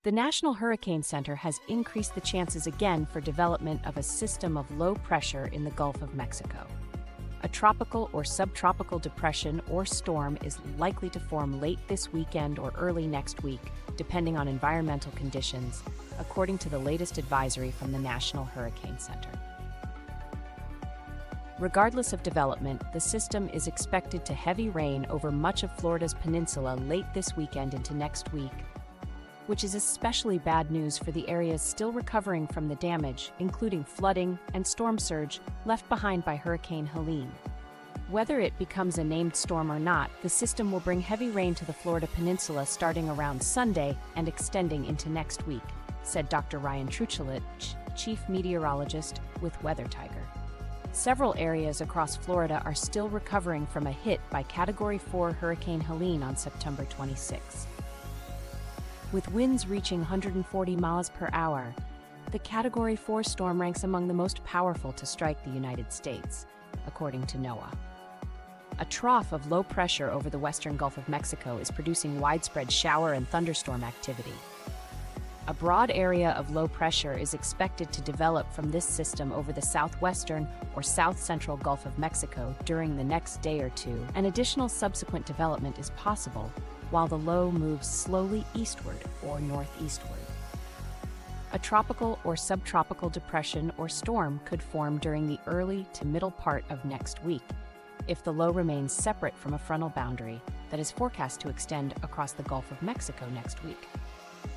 The National Hurricane Center has increased the chances again for development of a system of low pressure in the Gulf of Mexico. A tropical or subtropical depression or storm is likely to form late this weekend or early next week, depending on environmental conditions, according to the latest advisory from the National Hurricane Center. Regardless of development, the system is expected to heavy rain over much of Florida's peninsula late this weekend into next week, which is especially bad news for the areas still recovering from the damage, including flooding and storm surge left behind by Hurricane Helene. Whether it becomes a named storm or not, the system will bring heavy rain to the Florida peninsula starting around Sunday and extending into next week, said Dr. Ryan Truchelit, chief meteorologist with WeatherTiger. Several areas across Florida are still recovering from a hit by Category 4 Hurricane Helene on September 26. With winds reaching 140 miles per hour, the Category 4 storm ranks among the most powerful to strike the United States, according to NOAA. A trough of low pressure over the western Gulf of Mexico is producing widespread shower and thunderstorm activity. A broad area of low pressure is expected to develop from this system over the southwestern or south-central Gulf of Mexico during the next day or two, and additional subsequent development is possible while the low moves slowly eastward or northeastward. A tropical or subtropical depression or storm could form during the early to middle part of next week, if the low remains separate from a frontal boundary that is forecast to extend across the Gulf of Mexico next week.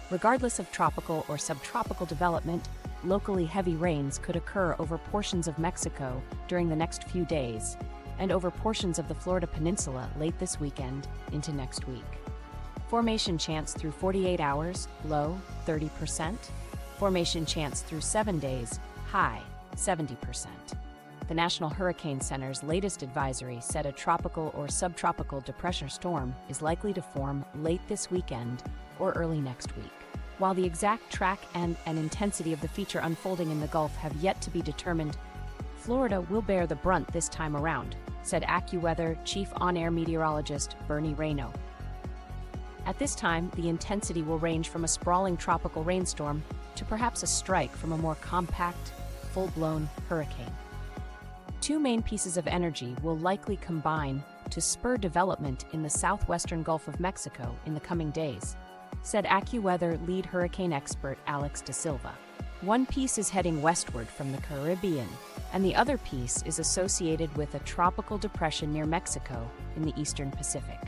Regardless of tropical or subtropical development, locally heavy rains could occur over portions of Mexico during the next few days, and over portions of the Florida peninsula late this weekend into next week. Formation chance through 48 hours, low, 30%. Formation chance through 7 days, high, 70%. The National Hurricane Center's latest advisory said a tropical or subtropical depression storm is likely to form late this weekend or early next week. While the exact track and intensity of the feature unfolding in the Gulf have yet to be determined, Florida will bear the brunt this time around, said AccuWeather Chief On-Air Meteorologist Bernie Rayno. At this time, the intensity will range from a sprawling tropical rainstorm to perhaps a strike from a more compact, full-blown hurricane. Two main pieces of energy will likely combine to spur development in the southwestern Gulf of Mexico in the coming days, said AccuWeather lead hurricane expert Alex Da Silva. One piece is heading westward from the Caribbean, and the other piece is associated with a tropical depression near Mexico in the eastern Pacific.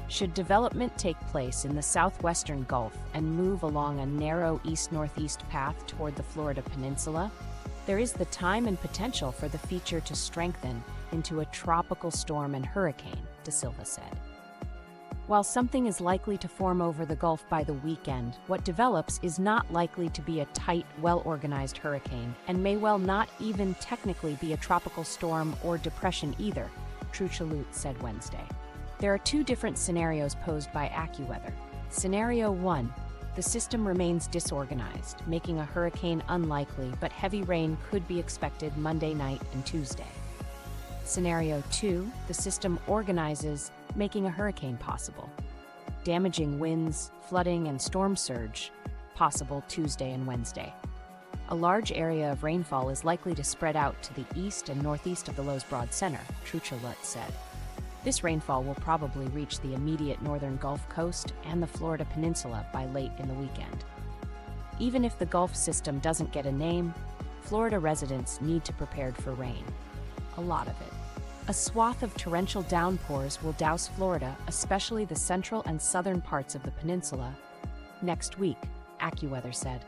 Should development take place in the southwestern Gulf and move along a narrow east-northeast path toward the Florida peninsula, there is the time and potential for the feature to strengthen into a tropical storm and hurricane, Da Silva said. While something is likely to form over the Gulf by the weekend, what develops is not likely to be a tight, well-organized hurricane, and may well not even technically be a tropical storm or depression either, Truchelit said Wednesday. There are two different scenarios posed by AccuWeather. Scenario 1. The system remains disorganized, making a hurricane unlikely, but heavy rain could be expected Monday night and Tuesday. Scenario 2. The system organizes, making a hurricane possible. Damaging winds, flooding, and storm surge possible Tuesday and Wednesday. A large area of rainfall is likely to spread out to the east and northeast of the low's broad center, Truchelit said. This rainfall will probably reach the immediate northern Gulf Coast and the Florida peninsula by late in the weekend. Even if the Gulf system doesn't get a name, Florida residents need to prepare for rain. A lot of it. A swath of torrential downpours will douse Florida, especially the central and southern parts of the peninsula, next week, AccuWeather said.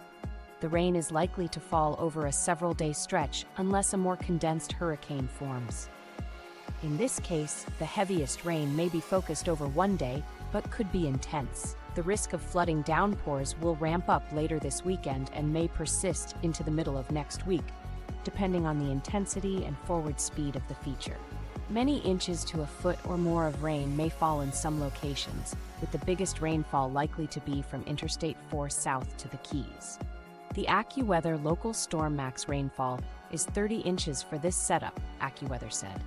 The rain is likely to fall over a several-day stretch unless a more condensed hurricane forms. In this case, the heaviest rain may be focused over one day, but could be intense. The risk of flooding downpours will ramp up later this weekend and may persist into the middle of next week, depending on the intensity and forward speed of the feature. Many inches to a foot or more of rain may fall in some locations, with the biggest rainfall likely to be from Interstate 4 south to the Keys. The AccuWeather local storm max rainfall is 30 inches for this setup, AccuWeather said.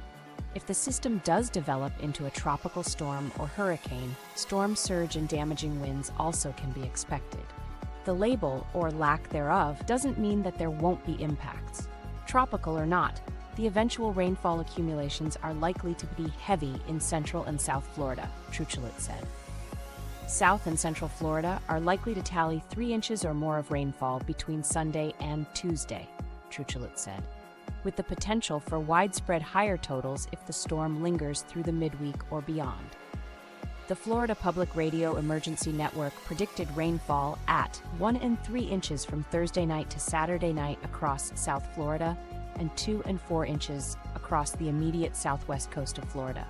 If the system does develop into a tropical storm or hurricane, storm surge and damaging winds also can be expected. The label, or lack thereof, doesn't mean that there won't be impacts. Tropical or not, the eventual rainfall accumulations are likely to be heavy in Central and South Florida, Truchelet said. South and Central Florida are likely to tally 3 inches or more of rainfall between Sunday and Tuesday, Truchelet said, with the potential for widespread higher totals if the storm lingers through the midweek or beyond. The Florida Public Radio Emergency Network predicted rainfall at 1 and 3 inches from Thursday night to Saturday night across South Florida and 2 and 4 inches across the immediate southwest coast of Florida,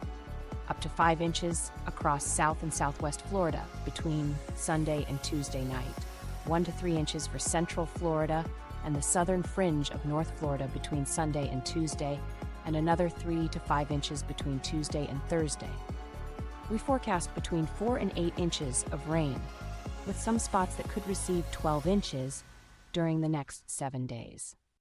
up to 5 inches across South and Southwest Florida between Sunday and Tuesday night, 1 to 3 inches for Central Florida and the southern fringe of North Florida between Sunday and Tuesday, and another 3 to 5 inches between Tuesday and Thursday. We forecast between 4 and 8 inches of rain, with some spots that could receive 12 inches during the next 7 days.